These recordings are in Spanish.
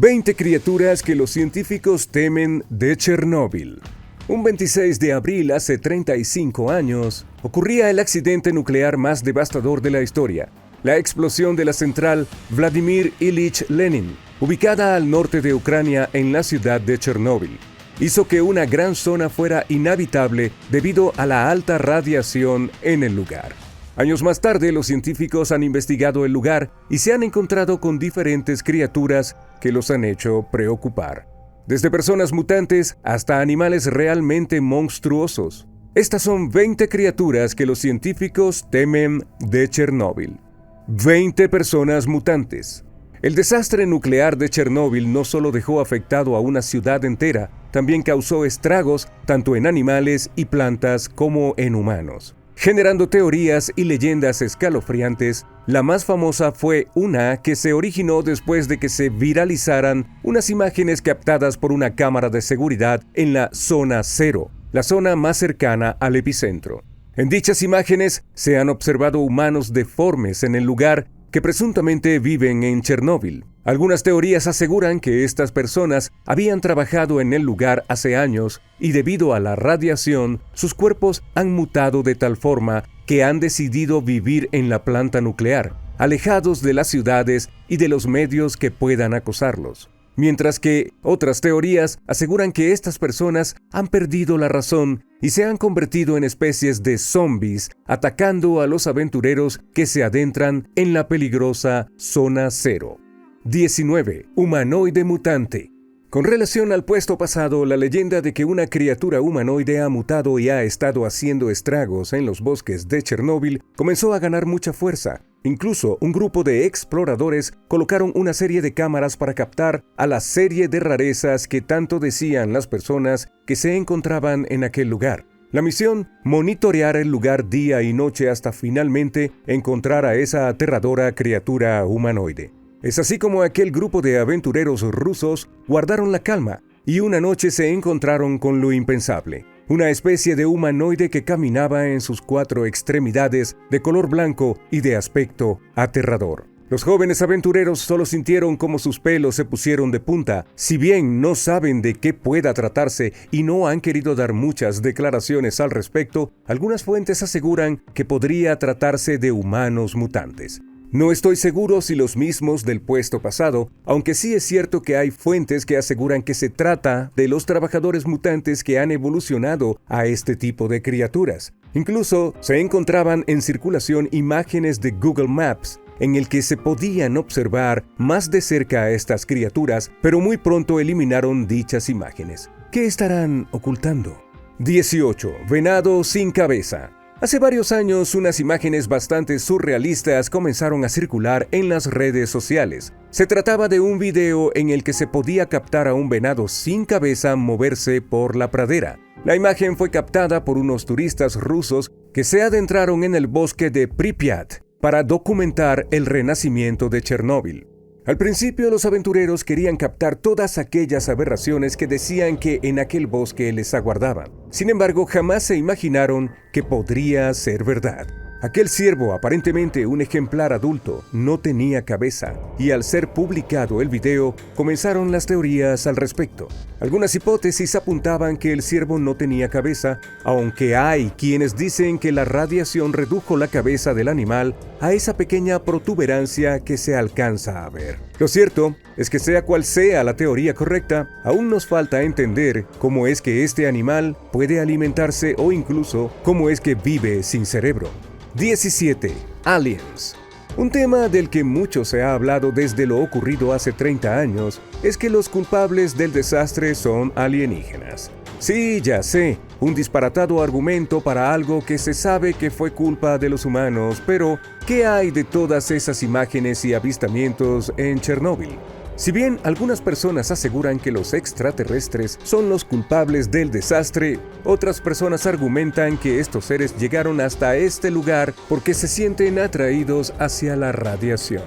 20 criaturas que los científicos temen de Chernóbil. Un 26 de abril hace 35 años, ocurría el accidente nuclear más devastador de la historia, la explosión de la central Vladimir Ilich Lenin, ubicada al norte de Ucrania en la ciudad de Chernóbil. Hizo que una gran zona fuera inhabitable debido a la alta radiación en el lugar. Años más tarde, los científicos han investigado el lugar y se han encontrado con diferentes criaturas que los han hecho preocupar. Desde personas mutantes hasta animales realmente monstruosos. Estas son 20 criaturas que los científicos temen de Chernóbil. 20 personas mutantes. El desastre nuclear de Chernóbil no solo dejó afectado a una ciudad entera, también causó estragos tanto en animales y plantas como en humanos, generando teorías y leyendas escalofriantes. La más famosa fue una que se originó después de que se viralizaran unas imágenes captadas por una cámara de seguridad en la Zona Cero, la zona más cercana al epicentro. En dichas imágenes se han observado humanos deformes en el lugar que presuntamente viven en Chernóbil. Algunas teorías aseguran que estas personas habían trabajado en el lugar hace años y debido a la radiación, sus cuerpos han mutado de tal forma que han decidido vivir en la planta nuclear, alejados de las ciudades y de los medios que puedan acosarlos. Mientras que otras teorías aseguran que estas personas han perdido la razón y se han convertido en especies de zombies, atacando a los aventureros que se adentran en la peligrosa Zona Cero. 19. Humanoide mutante. Con relación al puesto pasado, la leyenda de que una criatura humanoide ha mutado y ha estado haciendo estragos en los bosques de Chernóbil comenzó a ganar mucha fuerza. Incluso un grupo de exploradores colocaron una serie de cámaras para captar a la serie de rarezas que tanto decían las personas que se encontraban en aquel lugar. La misión, monitorear el lugar día y noche hasta finalmente encontrar a esa aterradora criatura humanoide. Es así como aquel grupo de aventureros rusos guardaron la calma y una noche se encontraron con lo impensable. Una especie de humanoide que caminaba en sus 4 extremidades, de color blanco y de aspecto aterrador. Los jóvenes aventureros solo sintieron como sus pelos se pusieron de punta. Si bien no saben de qué pueda tratarse y no han querido dar muchas declaraciones al respecto, algunas fuentes aseguran que podría tratarse de humanos mutantes. No estoy seguro si los mismos del puesto pasado, aunque sí es cierto que hay fuentes que aseguran que se trata de los trabajadores mutantes que han evolucionado a este tipo de criaturas. Incluso se encontraban en circulación imágenes de Google Maps en el que se podían observar más de cerca a estas criaturas, pero muy pronto eliminaron dichas imágenes. ¿Qué estarán ocultando? 18. Venado sin cabeza. Hace varios años, unas imágenes bastante surrealistas comenzaron a circular en las redes sociales. Se trataba de un video en el que se podía captar a un venado sin cabeza moverse por la pradera. La imagen fue captada por unos turistas rusos que se adentraron en el bosque de Pripyat para documentar el renacimiento de Chernóbil. Al principio, los aventureros querían captar todas aquellas aberraciones que decían que en aquel bosque les aguardaban. Sin embargo, jamás se imaginaron que podría ser verdad. Aquel ciervo, aparentemente un ejemplar adulto, no tenía cabeza, y al ser publicado el video, comenzaron las teorías al respecto. Algunas hipótesis apuntaban que el ciervo no tenía cabeza, aunque hay quienes dicen que la radiación redujo la cabeza del animal a esa pequeña protuberancia que se alcanza a ver. Lo cierto es que sea cual sea la teoría correcta, aún nos falta entender cómo es que este animal puede alimentarse o incluso cómo es que vive sin cerebro. 17. Aliens. Un tema del que mucho se ha hablado desde lo ocurrido hace 30 años es que los culpables del desastre son alienígenas. Sí, ya sé, un disparatado argumento para algo que se sabe que fue culpa de los humanos, pero ¿qué hay de todas esas imágenes y avistamientos en Chernóbil? Si bien algunas personas aseguran que los extraterrestres son los culpables del desastre, otras personas argumentan que estos seres llegaron hasta este lugar porque se sienten atraídos hacia la radiación.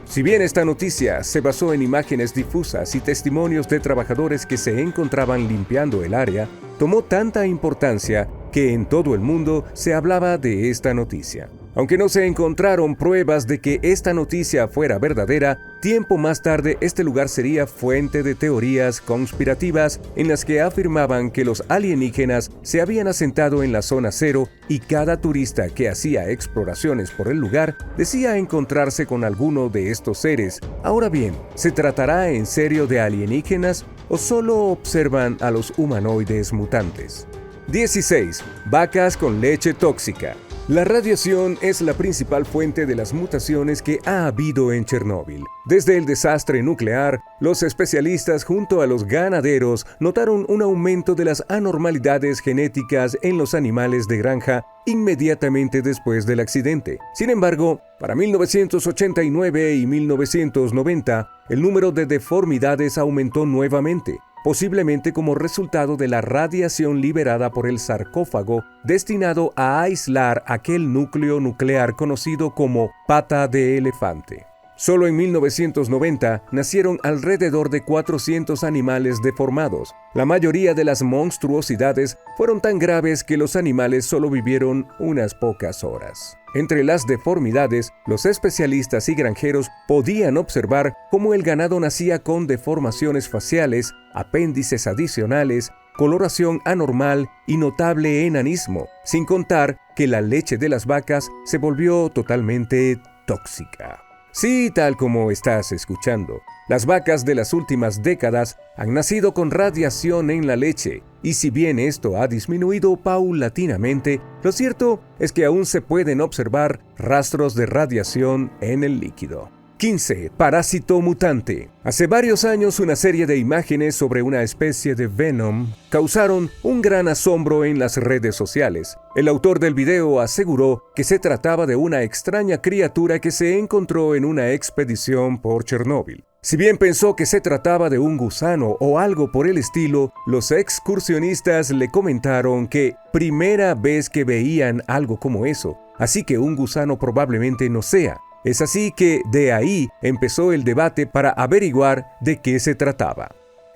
Si bien esta noticia se basó en imágenes difusas y testimonios de trabajadores que se encontraban limpiando el área, tomó tanta importancia que en todo el mundo se hablaba de esta noticia. Aunque no se encontraron pruebas de que esta noticia fuera verdadera, tiempo más tarde este lugar sería fuente de teorías conspirativas en las que afirmaban que los alienígenas se habían asentado en la zona cero y cada turista que hacía exploraciones por el lugar decía encontrarse con alguno de estos seres. Ahora bien, ¿se tratará en serio de alienígenas o solo observan a los humanoides mutantes? 16. Vacas con leche tóxica. La radiación es la principal fuente de las mutaciones que ha habido en Chernóbil. Desde el desastre nuclear, los especialistas junto a los ganaderos notaron un aumento de las anormalidades genéticas en los animales de granja inmediatamente después del accidente. Sin embargo, para 1989 y 1990, el número de deformidades aumentó nuevamente, posiblemente como resultado de la radiación liberada por el sarcófago destinado a aislar aquel núcleo nuclear conocido como pata de elefante. Solo en 1990 nacieron alrededor de 400 animales deformados. La mayoría de las monstruosidades fueron tan graves que los animales solo vivieron unas pocas horas. Entre las deformidades, los especialistas y granjeros podían observar cómo el ganado nacía con deformaciones faciales, apéndices adicionales, coloración anormal y notable enanismo, sin contar que la leche de las vacas se volvió totalmente tóxica. Sí, tal como estás escuchando, las vacas de las últimas décadas han nacido con radiación en la leche, y si bien esto ha disminuido paulatinamente, lo cierto es que aún se pueden observar rastros de radiación en el líquido. 15. Parásito mutante. Hace varios años una serie de imágenes sobre una especie de Venom causaron un gran asombro en las redes sociales. El autor del video aseguró que se trataba de una extraña criatura que se encontró en una expedición por Chernóbil. Si bien pensó que se trataba de un gusano o algo por el estilo, los excursionistas le comentaron que primera vez que veían algo como eso, así que un gusano probablemente no sea. Es así que de ahí empezó el debate para averiguar de qué se trataba.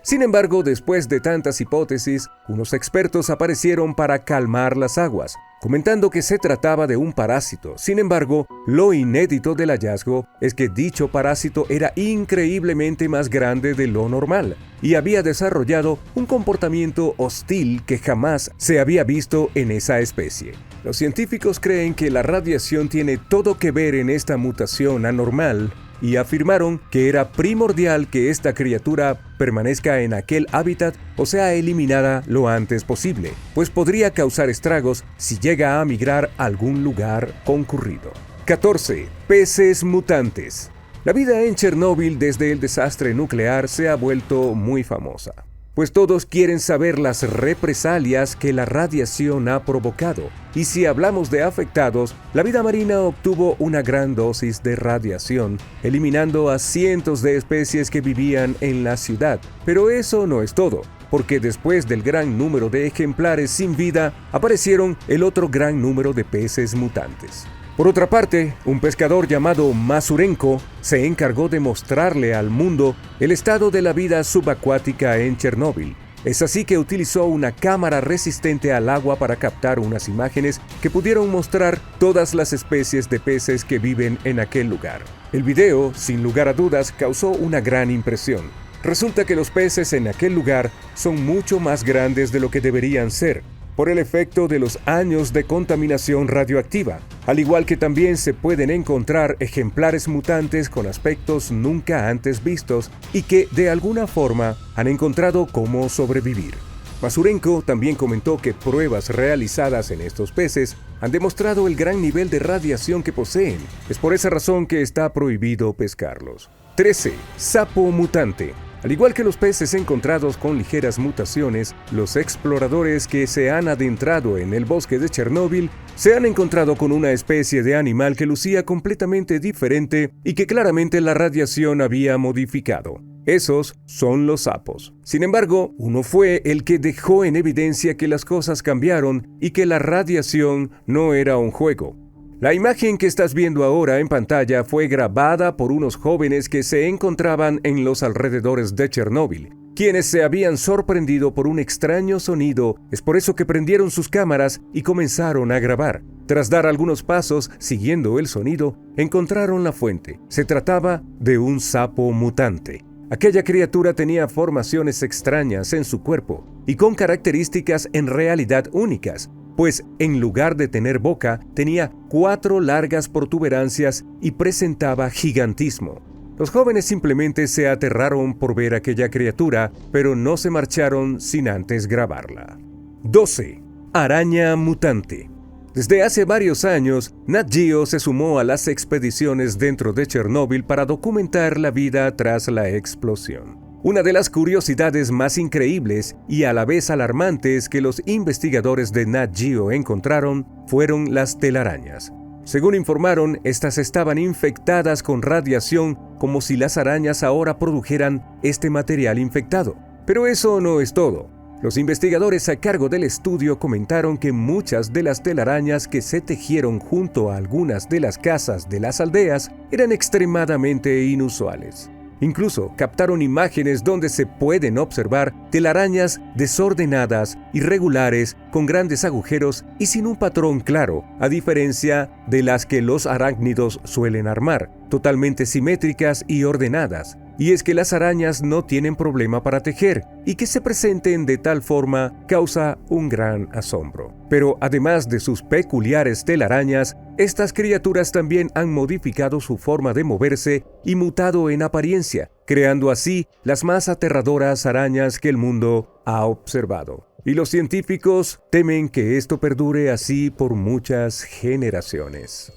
Sin embargo, después de tantas hipótesis, unos expertos aparecieron para calmar las aguas, comentando que se trataba de un parásito. Sin embargo, lo inédito del hallazgo es que dicho parásito era increíblemente más grande de lo normal y había desarrollado un comportamiento hostil que jamás se había visto en esa especie. Los científicos creen que la radiación tiene todo que ver en esta mutación anormal y afirmaron que era primordial que esta criatura permanezca en aquel hábitat o sea eliminada lo antes posible, pues podría causar estragos si llega a migrar a algún lugar concurrido. 14. Peces mutantes. La vida en Chernóbil desde el desastre nuclear se ha vuelto muy famosa, pues todos quieren saber las represalias que la radiación ha provocado. Y si hablamos de afectados, la vida marina obtuvo una gran dosis de radiación, eliminando a cientos de especies que vivían en la ciudad. Pero eso no es todo, porque después del gran número de ejemplares sin vida, aparecieron el otro gran número de peces mutantes. Por otra parte, un pescador llamado Masurenko se encargó de mostrarle al mundo el estado de la vida subacuática en Chernóbil. Es así que utilizó una cámara resistente al agua para captar unas imágenes que pudieron mostrar todas las especies de peces que viven en aquel lugar. El video, sin lugar a dudas, causó una gran impresión. Resulta que los peces en aquel lugar son mucho más grandes de lo que deberían ser, por el efecto de los años de contaminación radioactiva, al igual que también se pueden encontrar ejemplares mutantes con aspectos nunca antes vistos y que de alguna forma han encontrado cómo sobrevivir. Masurenko también comentó que pruebas realizadas en estos peces han demostrado el gran nivel de radiación que poseen. Es por esa razón que está prohibido pescarlos. 13. Sapo mutante. Al igual que los peces encontrados con ligeras mutaciones, los exploradores que se han adentrado en el bosque de Chernóbil se han encontrado con una especie de animal que lucía completamente diferente y que claramente la radiación había modificado. Esos son los sapos. Sin embargo, uno fue el que dejó en evidencia que las cosas cambiaron y que la radiación no era un juego. La imagen que estás viendo ahora en pantalla fue grabada por unos jóvenes que se encontraban en los alrededores de Chernóbil. quienes se habían sorprendido por un extraño sonido. Es por eso que prendieron sus cámaras y comenzaron a grabar. Tras dar algunos pasos siguiendo el sonido, encontraron la fuente. Se trataba de un sapo mutante. Aquella criatura tenía formaciones extrañas en su cuerpo y con características en realidad únicas, pues en lugar de tener boca, tenía 4 largas protuberancias y presentaba gigantismo. Los jóvenes simplemente se aterraron por ver aquella criatura, pero no se marcharon sin antes grabarla. 12. Araña mutante. Desde hace varios años, Nat Geo se sumó a las expediciones dentro de Chernóbil para documentar la vida tras la explosión. Una de las curiosidades más increíbles y a la vez alarmantes que los investigadores de Nat Geo encontraron fueron las telarañas. Según informaron, estas estaban infectadas con radiación como si las arañas ahora produjeran este material infectado. Pero eso no es todo. Los investigadores a cargo del estudio comentaron que muchas de las telarañas que se tejieron junto a algunas de las casas de las aldeas eran extremadamente inusuales. Incluso captaron imágenes donde se pueden observar telarañas desordenadas, irregulares, con grandes agujeros y sin un patrón claro, a diferencia de las que los arácnidos suelen armar, totalmente simétricas y ordenadas. Y es que las arañas no tienen problema para tejer, y que se presenten de tal forma causa un gran asombro. Pero además de sus peculiares telarañas, estas criaturas también han modificado su forma de moverse y mutado en apariencia, creando así las más aterradoras arañas que el mundo ha observado. Y los científicos temen que esto perdure así por muchas generaciones.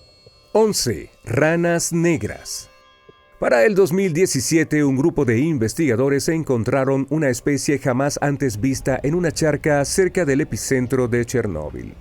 11. Ranas negras. Para el 2017, un grupo de investigadores encontraron una especie jamás antes vista en una charca cerca del epicentro de Chernóbil.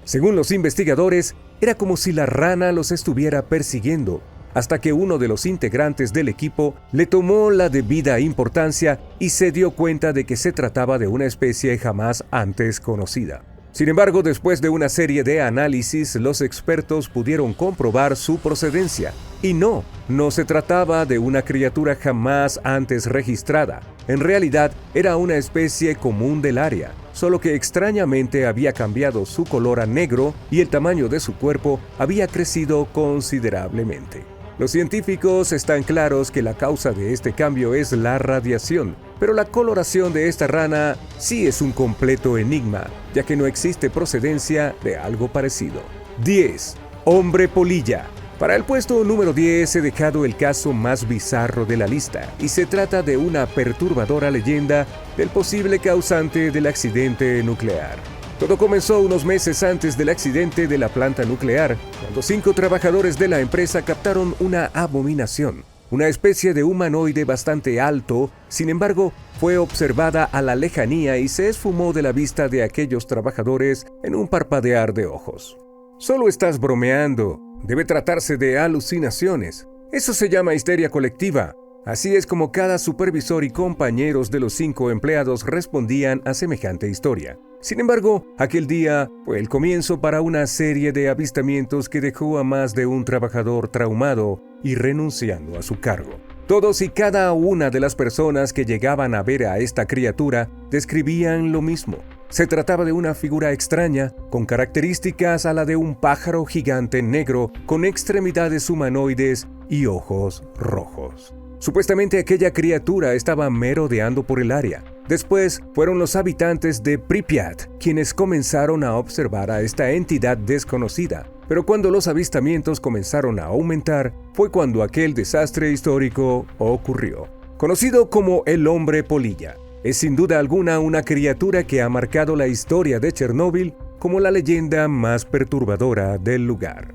Según los investigadores, era como si la rana los estuviera persiguiendo, hasta que uno de los integrantes del equipo le tomó la debida importancia y se dio cuenta de que se trataba de una especie jamás antes conocida. Sin embargo, después de una serie de análisis, los expertos pudieron comprobar su procedencia. Y no se trataba de una criatura jamás antes registrada. En realidad, era una especie común del área, solo que extrañamente había cambiado su color a negro y el tamaño de su cuerpo había crecido considerablemente. Los científicos están claros que la causa de este cambio es la radiación, pero la coloración de esta rana sí es un completo enigma, ya que no existe procedencia de algo parecido. 10. Hombre polilla. Para el puesto número 10 he dejado el caso más bizarro de la lista, y se trata de una perturbadora leyenda del posible causante del accidente nuclear. Todo comenzó unos meses antes del accidente de la planta nuclear, cuando 5 trabajadores de la empresa captaron una abominación. Una especie de humanoide bastante alto, sin embargo, fue observada a la lejanía y se esfumó de la vista de aquellos trabajadores en un parpadear de ojos. Solo estás bromeando. Debe tratarse de alucinaciones. Eso se llama histeria colectiva. Así es como cada supervisor y compañeros de los 5 empleados respondían a semejante historia. Sin embargo, aquel día fue el comienzo para una serie de avistamientos que dejó a más de un trabajador traumado y renunciando a su cargo. Todos y cada una de las personas que llegaban a ver a esta criatura describían lo mismo. Se trataba de una figura extraña, con características a la de un pájaro gigante negro con extremidades humanoides y ojos rojos. Supuestamente aquella criatura estaba merodeando por el área. Después fueron los habitantes de Pripyat quienes comenzaron a observar a esta entidad desconocida. Pero cuando los avistamientos comenzaron a aumentar, fue cuando aquel desastre histórico ocurrió. Conocido como el hombre polilla, es sin duda alguna una criatura que ha marcado la historia de Chernóbil como la leyenda más perturbadora del lugar.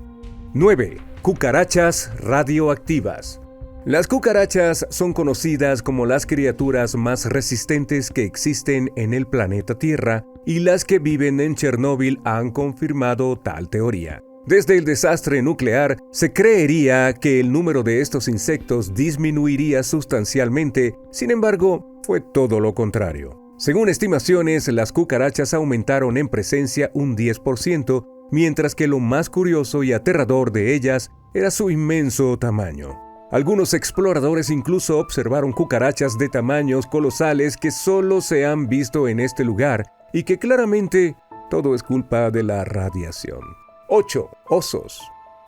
9. Cucarachas radioactivas. Las cucarachas son conocidas como las criaturas más resistentes que existen en el planeta Tierra, y las que viven en Chernóbil han confirmado tal teoría. Desde el desastre nuclear, se creería que el número de estos insectos disminuiría sustancialmente, sin embargo, fue todo lo contrario. Según estimaciones, las cucarachas aumentaron en presencia un 10%, mientras que lo más curioso y aterrador de ellas era su inmenso tamaño. Algunos exploradores incluso observaron cucarachas de tamaños colosales que solo se han visto en este lugar y que claramente todo es culpa de la radiación. 8. Osos.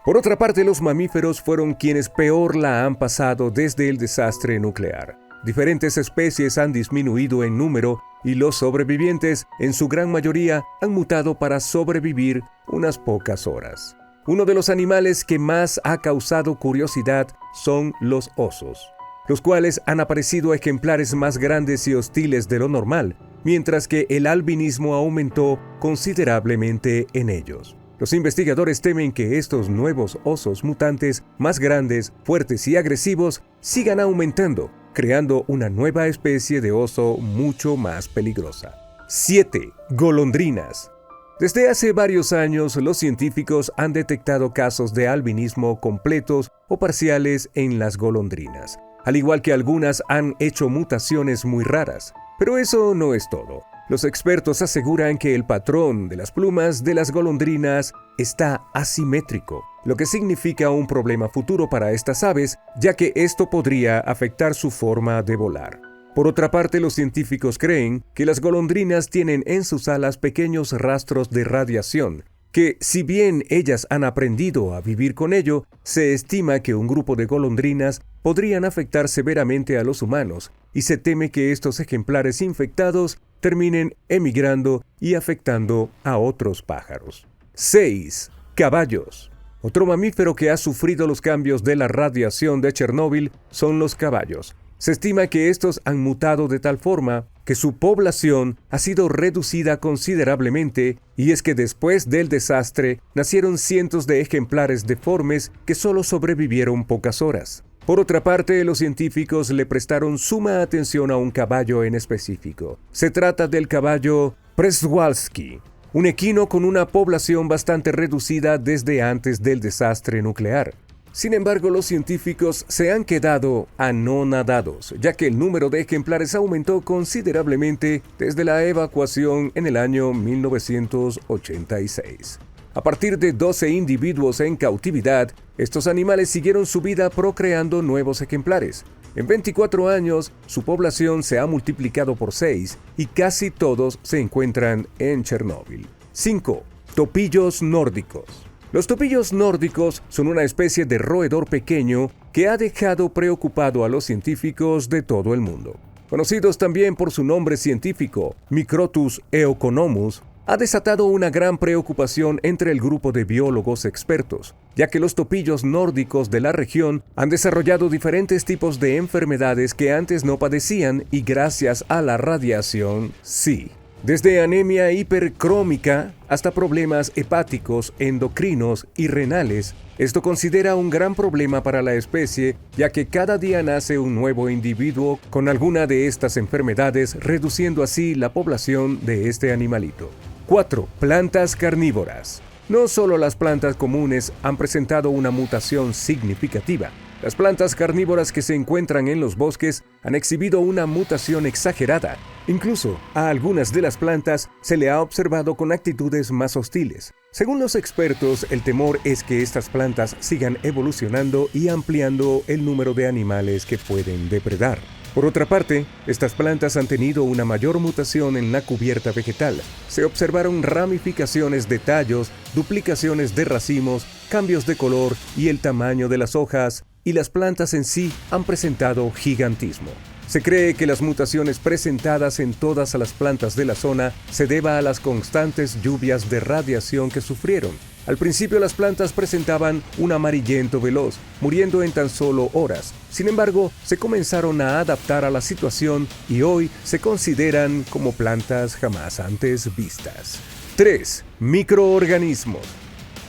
Por otra parte, los mamíferos fueron quienes peor la han pasado desde el desastre nuclear. Diferentes especies han disminuido en número y los sobrevivientes, en su gran mayoría, han mutado para sobrevivir unas pocas horas. Uno de los animales que más ha causado curiosidad son los osos, los cuales han aparecido ejemplares más grandes y hostiles de lo normal, mientras que el albinismo aumentó considerablemente en ellos. Los investigadores temen que estos nuevos osos mutantes más grandes, fuertes y agresivos sigan aumentando, creando una nueva especie de oso mucho más peligrosa. 7. Golondrinas. Desde hace varios años, los científicos han detectado casos de albinismo completos o parciales en las golondrinas, al igual que algunas han hecho mutaciones muy raras. Pero eso no es todo. Los expertos aseguran que el patrón de las plumas de las golondrinas está asimétrico, lo que significa un problema futuro para estas aves, ya que esto podría afectar su forma de volar. Por otra parte, los científicos creen que las golondrinas tienen en sus alas pequeños rastros de radiación, que si bien ellas han aprendido a vivir con ello, se estima que un grupo de golondrinas podrían afectar severamente a los humanos, y se teme que estos ejemplares infectados terminen emigrando y afectando a otros pájaros. 6. Caballos. Otro mamífero que ha sufrido los cambios de la radiación de Chernóbil son los caballos. Se estima que estos han mutado de tal forma que su población ha sido reducida considerablemente, y es que después del desastre nacieron cientos de ejemplares deformes que solo sobrevivieron pocas horas. Por otra parte, los científicos le prestaron suma atención a un caballo en específico. Se trata del caballo Przewalski, un equino con una población bastante reducida desde antes del desastre nuclear. Sin embargo, los científicos se han quedado anonadados, ya que el número de ejemplares aumentó considerablemente desde la evacuación en el año 1986. A partir de 12 individuos en cautividad, estos animales siguieron su vida procreando nuevos ejemplares. En 24 años, su población se ha multiplicado por 6 y casi todos se encuentran en Chernóbil. 5. Topillos nórdicos. Los topillos nórdicos son una especie de roedor pequeño que ha dejado preocupado a los científicos de todo el mundo. Conocidos también por su nombre científico, Microtus eoconomus, ha desatado una gran preocupación entre el grupo de biólogos expertos, ya que los topillos nórdicos de la región han desarrollado diferentes tipos de enfermedades que antes no padecían y gracias a la radiación, sí. Desde anemia hipercrómica hasta problemas hepáticos, endocrinos y renales. Esto considera un gran problema para la especie, ya que cada día nace un nuevo individuo con alguna de estas enfermedades, reduciendo así la población de este animalito. 4. Plantas carnívoras. No solo las plantas comunes han presentado una mutación significativa. Las plantas carnívoras que se encuentran en los bosques han exhibido una mutación exagerada. Incluso a algunas de las plantas se le ha observado con actitudes más hostiles. Según los expertos, el temor es que estas plantas sigan evolucionando y ampliando el número de animales que pueden depredar. Por otra parte, estas plantas han tenido una mayor mutación en la cubierta vegetal. Se observaron ramificaciones de tallos, duplicaciones de racimos, cambios de color y el tamaño de las hojas, y las plantas en sí han presentado gigantismo. Se cree que las mutaciones presentadas en todas las plantas de la zona se deba a las constantes lluvias de radiación que sufrieron. Al principio las plantas presentaban un amarillento veloz, muriendo en tan solo horas. Sin embargo, se comenzaron a adaptar a la situación y hoy se consideran como plantas jamás antes vistas. 3. Microorganismos.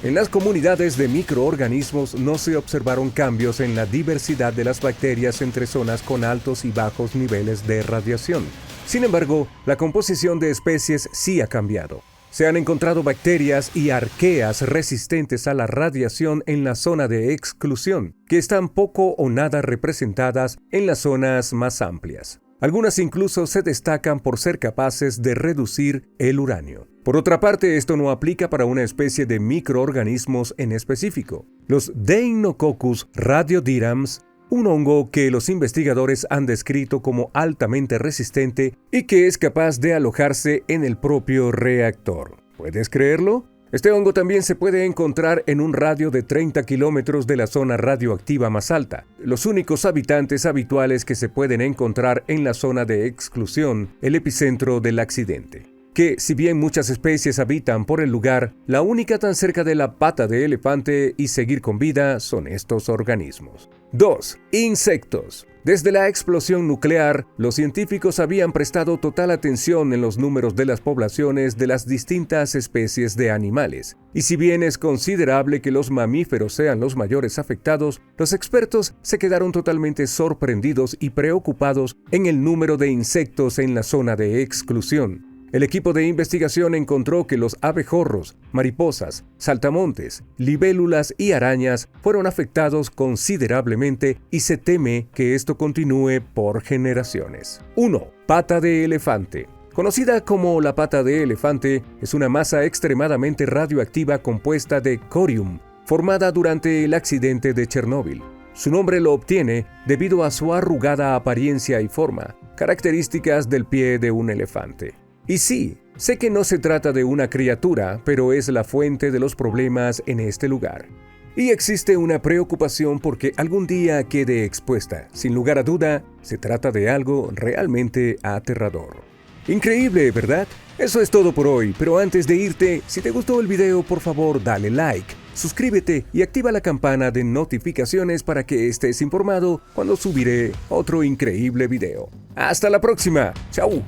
En las comunidades de microorganismos no se observaron cambios en la diversidad de las bacterias entre zonas con altos y bajos niveles de radiación. Sin embargo, la composición de especies sí ha cambiado. Se han encontrado bacterias y arqueas resistentes a la radiación en la zona de exclusión, que están poco o nada representadas en las zonas más amplias. Algunas incluso se destacan por ser capaces de reducir el uranio. Por otra parte, esto no aplica para una especie de microorganismos en específico. Los Deinococcus radiodyrans un hongo que los investigadores han descrito como altamente resistente y que es capaz de alojarse en el propio reactor. ¿Puedes creerlo? Este hongo también se puede encontrar en un radio de 30 kilómetros de la zona radioactiva más alta. Los únicos habitantes habituales que se pueden encontrar en la zona de exclusión, el epicentro del accidente. Que, si bien muchas especies habitan por el lugar, la única tan cerca de la pata de elefante y seguir con vida son estos organismos. 2. Insectos. Desde la explosión nuclear, los científicos habían prestado total atención en los números de las poblaciones de las distintas especies de animales. Y si bien es considerable que los mamíferos sean los mayores afectados, los expertos se quedaron totalmente sorprendidos y preocupados en el número de insectos en la zona de exclusión. El equipo de investigación encontró que los abejorros, mariposas, saltamontes, libélulas y arañas fueron afectados considerablemente y se teme que esto continúe por generaciones. 1. Pata de elefante. Conocida como la pata de elefante, es una masa extremadamente radioactiva compuesta de corium, formada durante el accidente de Chernóbil. Su nombre lo obtiene debido a su arrugada apariencia y forma, características del pie de un elefante. Y sí, sé que no se trata de una criatura, pero es la fuente de los problemas en este lugar. Y existe una preocupación porque algún día quede expuesta. Sin lugar a duda, se trata de algo realmente aterrador. Increíble, ¿verdad? Eso es todo por hoy, pero antes de irte, si te gustó el video, por favor dale like, suscríbete y activa la campana de notificaciones para que estés informado cuando subiré otro increíble video. ¡Hasta la próxima! ¡Chao!